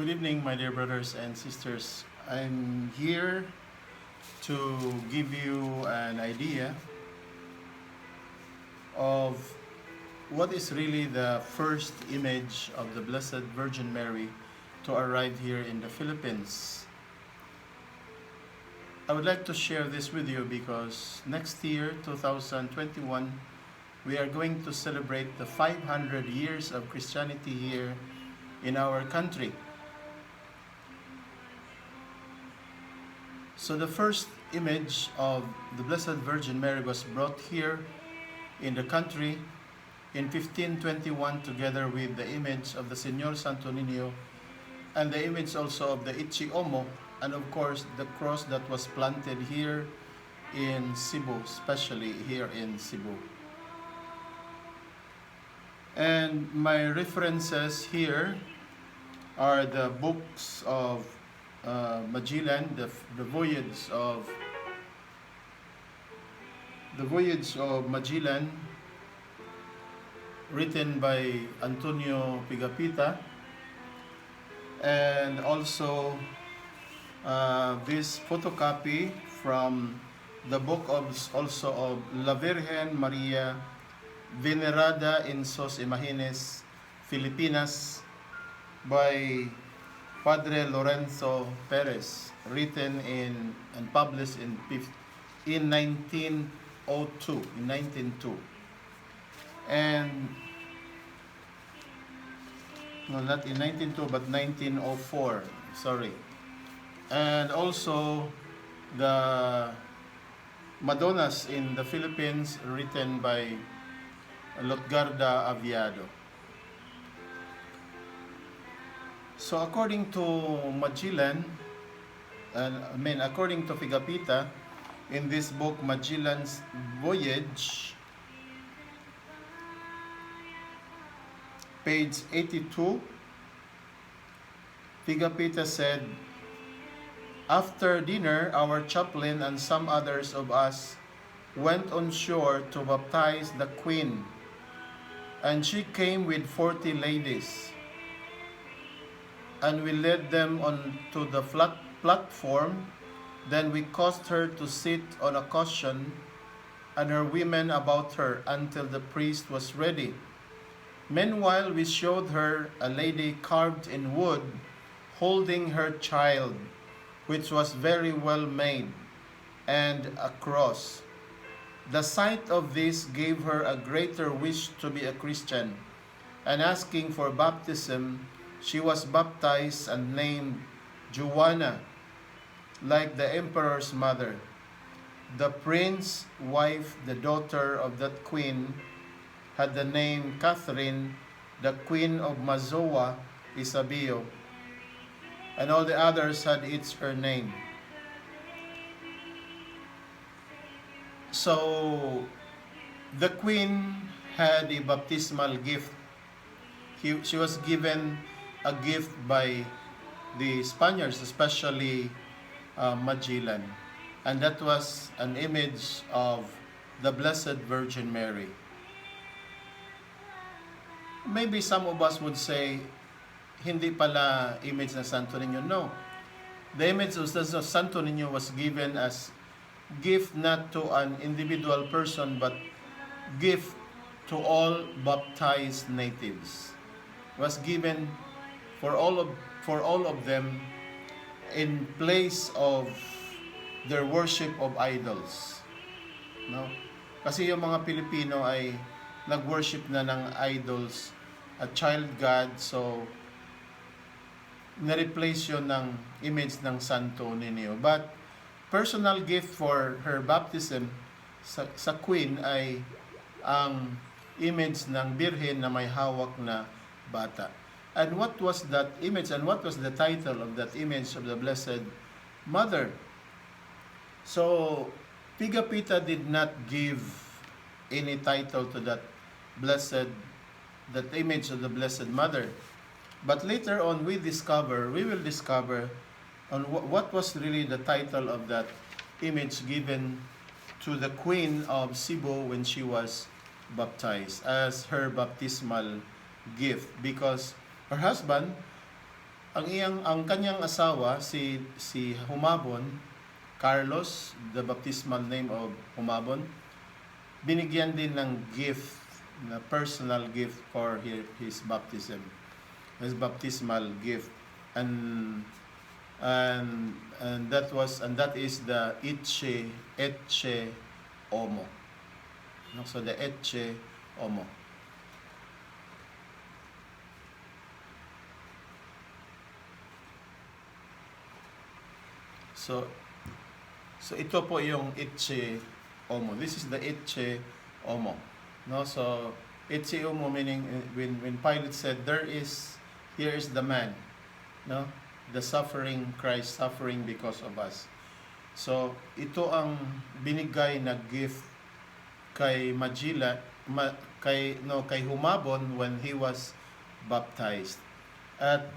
Good evening, my dear brothers and sisters. I'm here to give you an idea of what is really the first image of the Blessed Virgin Mary to arrive here in the Philippines. I would like to share this with you because next year, 2021, we are going to celebrate the 500 years of Christianity here in our country. So the first image of the Blessed Virgin Mary was brought here in the country in 1521 together with the image of the Señor Santo Niño and the image also of the Ichiomo, and of course the cross that was planted here in Cebu, especially here in Cebu. And my references here are the books of Magellan, the voyage of Magellan, written by Antonio Pigapita, and also this photocopy from the book of La Virgen Maria Venerada in Sos Imágenes Filipinas by Padre Lorenzo Perez, written and published in 1902. And no, not in 1902 but 1904, sorry. And also the Madonnas in the Philippines, written by Lotgarda Aviado. So according to Magellan, according to Pigapita, in this book Magellan's Voyage, page 82, Pigapita said, "After dinner, our chaplain and some others of us went on shore to baptize the Queen, and she came with 40 ladies. And we led them on to the platform. Then we caused her to sit on a cushion, and her women about her, until the priest was ready. Meanwhile, we showed her a lady carved in wood, holding her child, which was very well made, and a cross. The sight of this gave her a greater wish to be a Christian, and asking for baptism, she was baptized and named Joanna, like the emperor's mother. The prince's wife, the daughter of that queen, had the name Catherine, the queen of Mazoa, Isabio, and all the others had each her name." So the queen had a baptismal gift. She was given a gift by the Spaniards, especially Magellan, and that was an image of the Blessed Virgin Mary. Maybe some of us would say, hindi pala image ng Santo Niño. No. The image of Santo Niño was given as gift not to an individual person, but gift to all baptized natives. It was given for all of them in place of their worship of idols. No? Kasi yung mga Pilipino ay nag-worship na ng idols, a child god, so na-replace yun ng image ng Santo Niño. But personal gift for her baptism sa Queen ay ang image ng Birhen na may hawak na bata. And what was that image, and what was the title of that image of the Blessed Mother? So Pigapita did not give any title to that image of the Blessed Mother. But later on we will discover on what was really the title of that image given to the Queen of Cebu when she was baptized as her baptismal gift, because her husband ang kanyang asawa si Humabon, Carlos, the baptismal name of Humabon, binigyan din ng gift, na personal gift for his baptism, his baptismal gift, and that is the Etche Omo. No? So the Etche Omo. So ito po yung Etche Omo. This is the Etche Omo. No, so Etche Omo meaning when Pilate said here is the man, no, the suffering Christ suffering because of us. So ito ang binigay na gift kay kay Humabon when he was baptized. At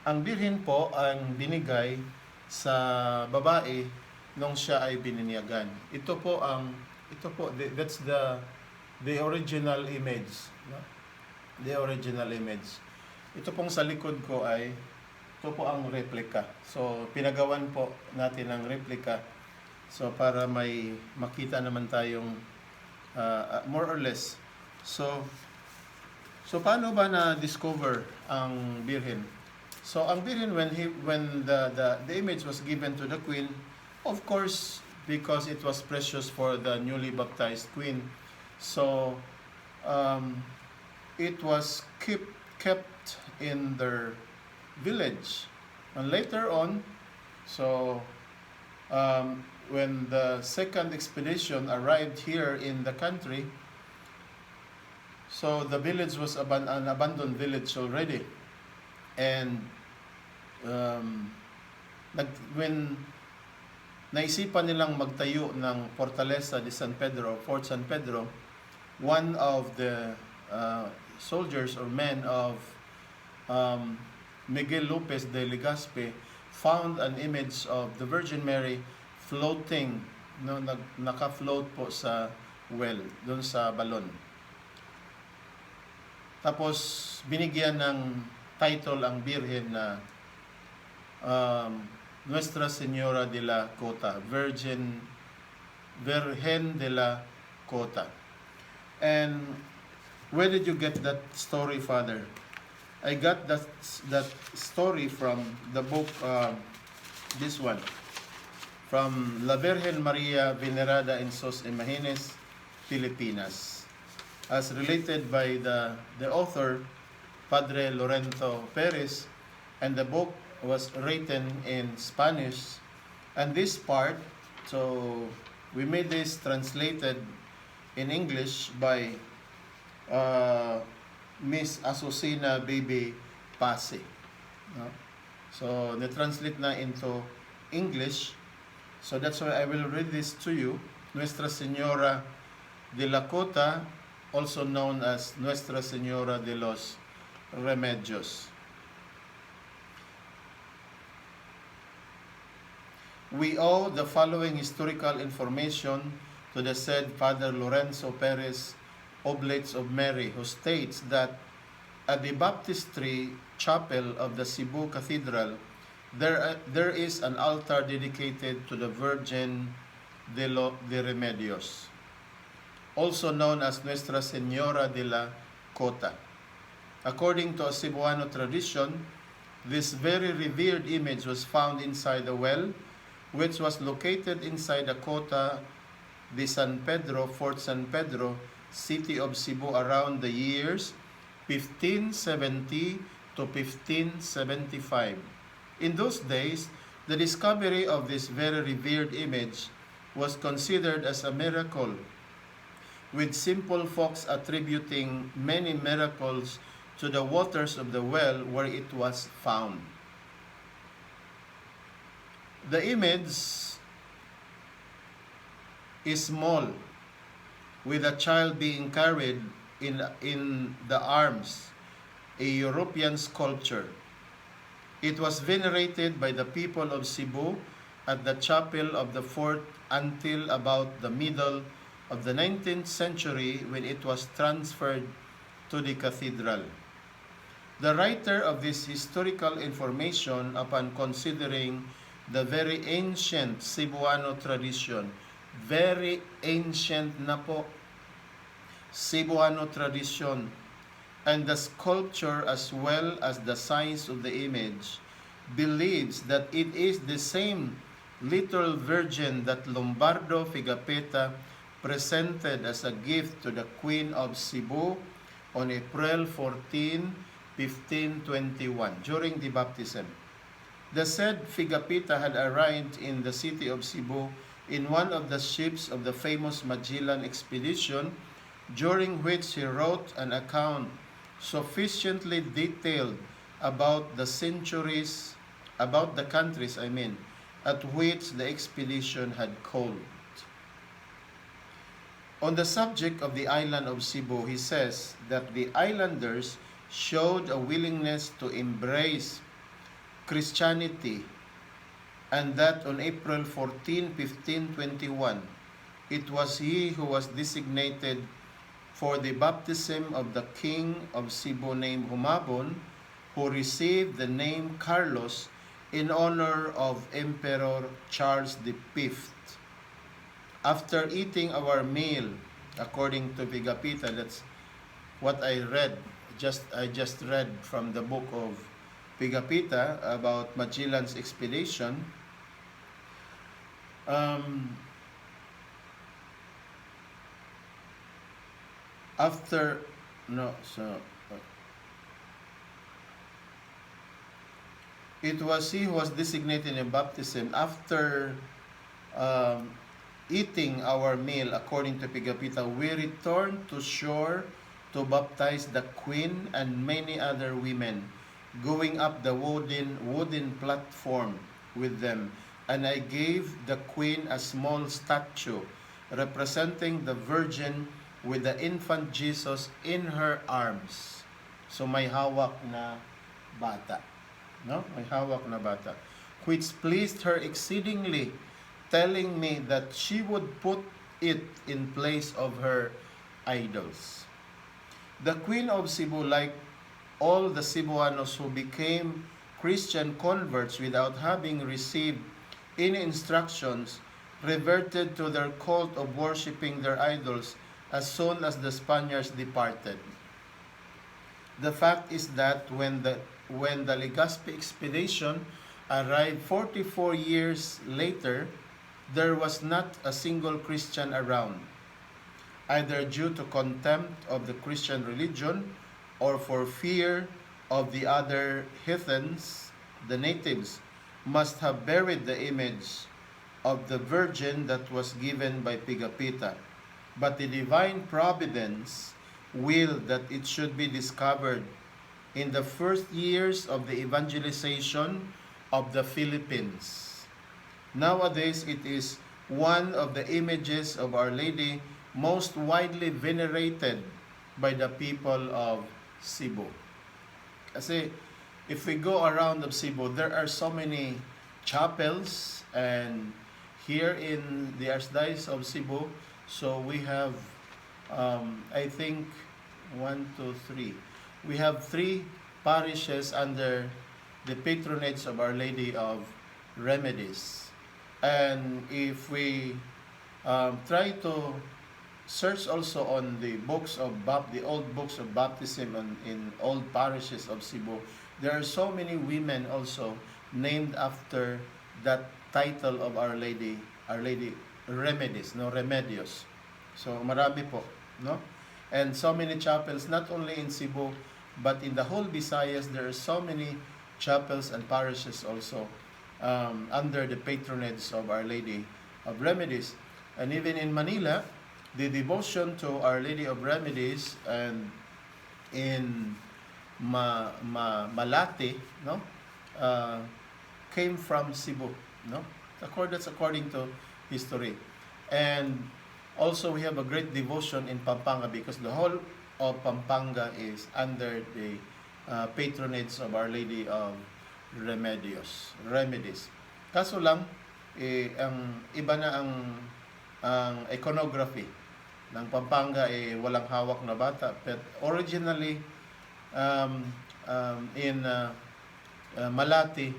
ang birhen po ang binigay sa babae nung siya ay bininyagan. That's the original image, no? The original image. Ito pong sa likod ko ito po ang replica. So pinagawan po natin ang replica. So para may makita naman tayong more or less. So paano ba na discover ang birhen? So ang birhen when the image was given to the queen, of course because it was precious for the newly baptized queen. So it was kept in their village. And later on, when the second expedition arrived here in the country, so the village was an abandoned village already. And when naisipan nilang magtayo ng Fortaleza de San Pedro, Fort San Pedro, one of the soldiers or men of Miguel Lopez de Legazpi found an image of the Virgin Mary floating, no, naka-float po sa well, doon sa balon. Tapos binigyan ng title ang birhen na Nuestra Señora de la Cota, Virgen de la Cota. And where did you get that story, Father? I got that story from the book, this one, from La Virgen Maria Venerada en sus Imágenes, Filipinas, as related by the author, Padre Lorenzo Perez, and the book was written in Spanish. And this part, so we made this translated in English by Miss Azucena Baby Pase. No? So, na-translate na into English. So, that's why I will read this to you. Nuestra Señora de la Cota, also known as Nuestra Señora de los Remedios. We owe the following historical information to the said Father Lorenzo Perez, Oblates of Mary, who states that at the baptistry chapel of the Cebu Cathedral, there is an altar dedicated to the Virgin de Remedios, also known as Nuestra Señora de la Cota. According to a Cebuano tradition, this very revered image was found inside a well, which was located inside the Cota de San Pedro, Fort San Pedro, city of Cebu around the years 1570 to 1575. In those days, the discovery of this very revered image was considered as a miracle, with simple folks attributing many miracles to the waters of the well where it was found. The image is small, with a child being carried in the arms, a European sculpture. It was venerated by the people of Cebu at the chapel of the fort until about the middle of the 19th century, when it was transferred to the cathedral. The writer of this historical information, upon considering the very ancient Cebuano tradition, very ancient na po Cebuano tradition, and the sculpture as well as the size of the image, believes that it is the same little virgin that Lombardo Figapeta presented as a gift to the Queen of Cebu on April 14, 1521, during the baptism. The said Figapita had arrived in the city of Cebu in one of the ships of the famous Magellan expedition, during which he wrote an account sufficiently detailed about the countries, at which the expedition had called. On the subject of the island of Cebu, he says that the islanders showed a willingness to embrace Christianity, and that on April 14, 1521, it was he who was designated for the baptism of the king of Cebu named Humabon, who received the name Carlos in honor of Emperor Charles V. After eating our meal, according to Vigapita, that's what I read. I just read from the book of Vigapita about Magellan's expedition. It was he who was designated in baptism. After eating our meal, according to Pigapita, we returned to shore to baptize the queen and many other women, going up the wooden platform with them. And I gave the queen a small statue representing the Virgin with the infant Jesus in her arms. So may hawak na bata. No? May hawak na bata. Which pleased her exceedingly, telling me that she would put it in place of her idols. The Queen of Cebu, like all the Cebuanos who became Christian converts without having received any instructions, reverted to their cult of worshiping their idols as soon as the Spaniards departed. The fact is that when the Legazpi expedition arrived 44 years later, there was not a single Christian around, either due to contempt of the Christian religion or for fear of the other heathens. The natives must have buried the image of the Virgin that was given by Pigapita, but the divine providence willed that it should be discovered in the first years of the evangelization of the Philippines. Nowadays, it is one of the images of Our Lady most widely venerated by the people of Cebu. Kasi if we go around of Cebu, there are so many chapels, and here in the Archdiocese of Cebu, so we have, I think, 3. We have 3 parishes under the patronage of Our Lady of Remedies. And if we try to search also on the books of the old books of baptism in old parishes of Cebu, there are so many women also named after that title of Our Lady Remedies, no, Remedios. So marami po, no? And so many chapels, not only in Cebu, but in the whole Visayas, there are so many chapels and parishes also under the patronage of Our Lady of Remedies. And even in Manila, the devotion to Our Lady of Remedies, and in Malate, no, came from Cebu, no. That's according to history. And also we have a great devotion in Pampanga, because the whole of Pampanga is under the patronage of Our Lady of Remedies. Kaso lang, ang iba na ang iconography ng Pampanga, walang hawak na bata. But originally, in Malati,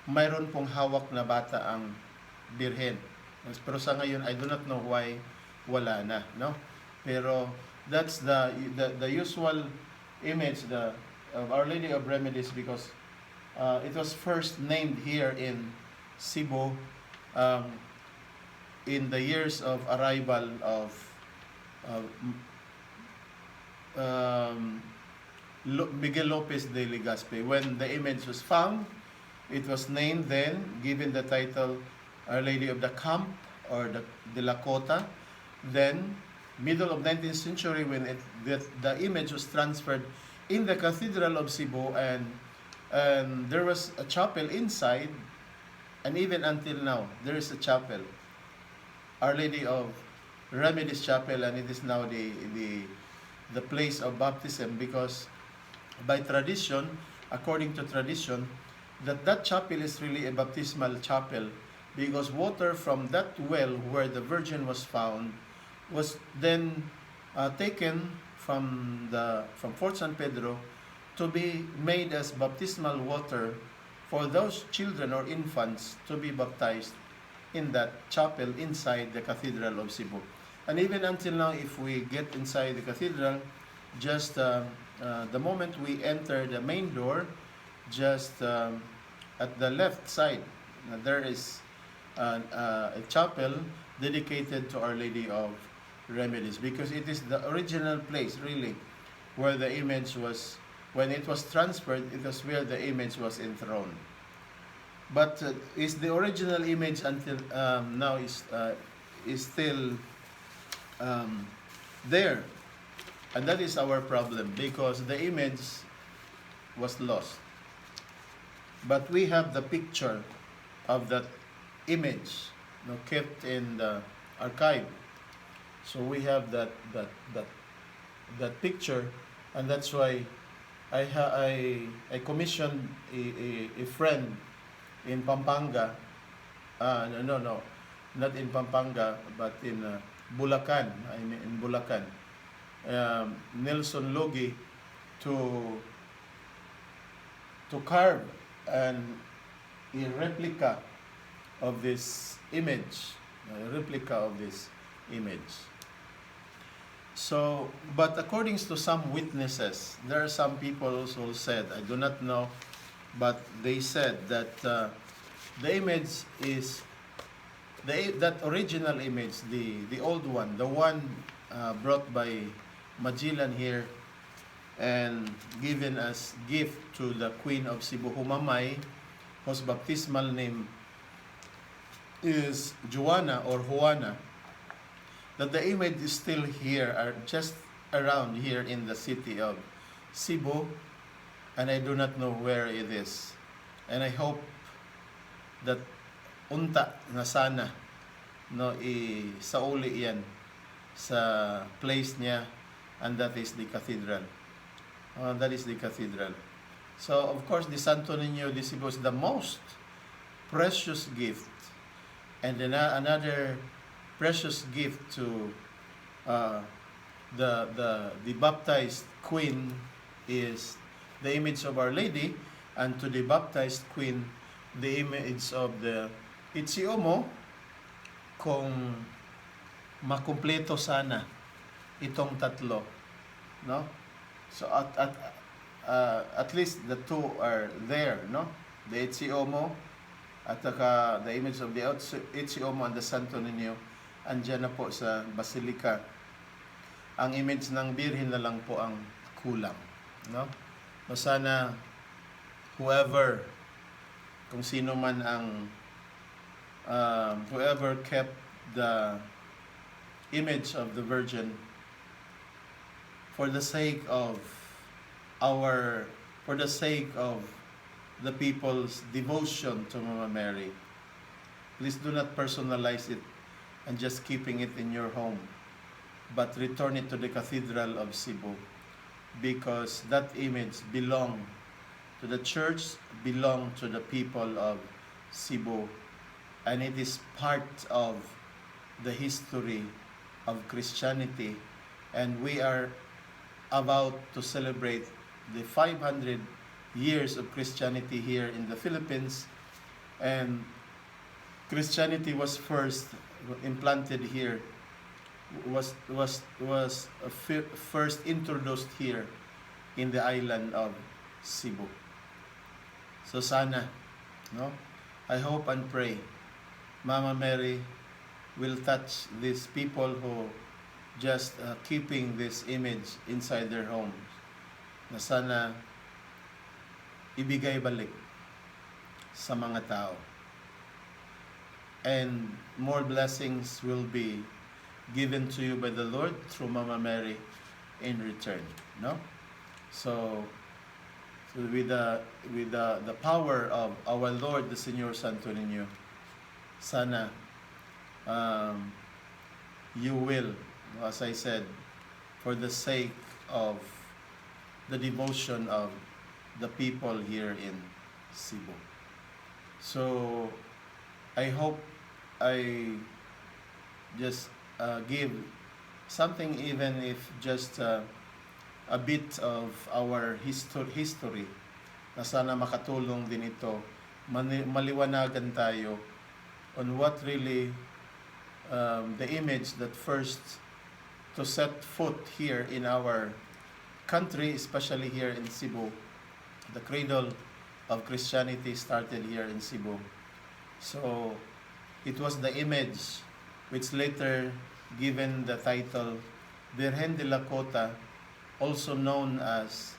mayroon pong hawak na bata ang birhen. Pero sa ngayon, I do not know why wala na, no? Pero that's the usual image of Our Lady of Remedies, because it was first named here in Cebu um, in the years of arrival of uh, um, Miguel Lopez de Legazpi. When the image was found, it was named then, given the title Our Lady of the Camp or the Lakota. Then, middle of 19th century, when the image was transferred in the Cathedral of Cebu, and there was a chapel inside, and even until now, there is a chapel, Our Lady of Remedies Chapel, and it is now the place of baptism, because by tradition, according to tradition, that chapel is really a baptismal chapel, because water from that well where the Virgin was found was then taken from Fort San Pedro to be made as baptismal water for those children or infants to be baptized in that chapel inside the Cathedral of Cebu. And even until now, if we get inside the cathedral, just the moment we enter the main door, just at the left side, there is a chapel dedicated to Our Lady of Remedies, because it is the original place, really, where the image was, when it was transferred, it was where the image was enthroned. But is the original image until now is still there, and that is our problem, because the image was lost. But we have the picture of that image, kept in the archive. So we have that picture, and that's why I commissioned a friend in Pampanga. No, not in Pampanga, but in Bulacan. I mean, in Bulacan, Nelson Logi, to carve a replica of this image, So, but according to some witnesses, there are some people also said, I do not know, but they said that the image is that original image, the old one, the one brought by Magellan here and given as gift to the Queen of Cebu, Humamay, whose baptismal name is Juana or Juana, that the image is still here, or just around here in the city of Cebu, and I do not know where it is. And I hope that unta na sana isauli yan sa place niya, and that is the cathedral. So of course, the Santo Niño de Cebu is the most precious gift, and another precious gift to the baptized queen is the image of Our Lady, and to the baptized queen, the image of the Itsiomo, kung makumpleto sana itong tatlo, no? So at least the two are there, no? The Itsiomo at the image of the Itsiomo and the Santo Niño andyan na po sa Basilica. Ang image ng Birhen na lang po ang kulang, no? So sana whoever, kung sino man ang whoever kept the image of the Virgin, for the sake of the people's devotion to Mama Mary, please do not personalize it and just keeping it in your home, but return it to the Cathedral of Cebu, because that image belonged to the church, belonged to the people of Cebu, and it is part of the history of Christianity, and we are about to celebrate the 500 years of Christianity here in the Philippines, and Christianity was first implanted here, was first introduced here in the island of Cebu. So sana, no? I hope and pray Mama Mary will touch these people who just keeping this image inside their homes. Na sana ibigay balik sa mga tao. And more blessings will be given to you by the Lord through Mama Mary in return, no? So with the power of our Lord, the Señor Santo Niño, sana you will, as I said, for the sake of the devotion of the people here in Cebu. So I hope I just give something, even if just a bit of our history, na sana makatulong din ito, maliwanagan tayo on what really the image that first to set foot here in our country, especially here in Cebu. The cradle of Christianity started here in Cebu. So it was the image which later given the title Virgen de la Cota, also known as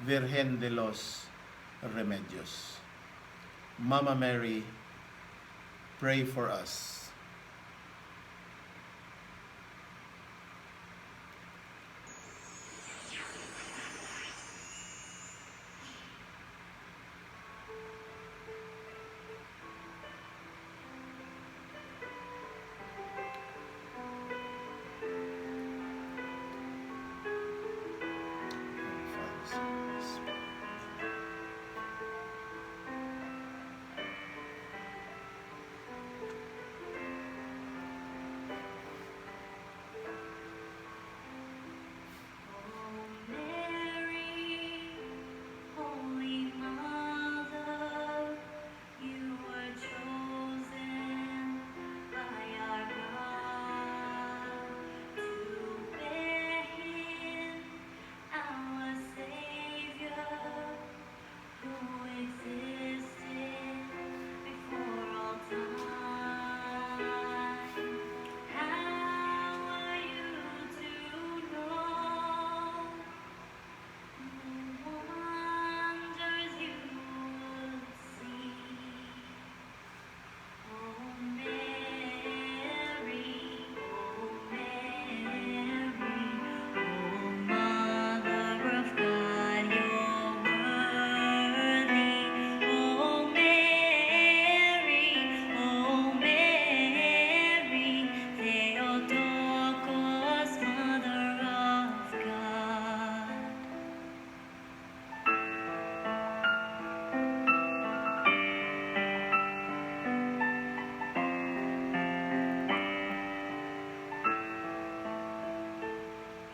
Virgen de los Remedios. Mama Mary, pray for us.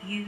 You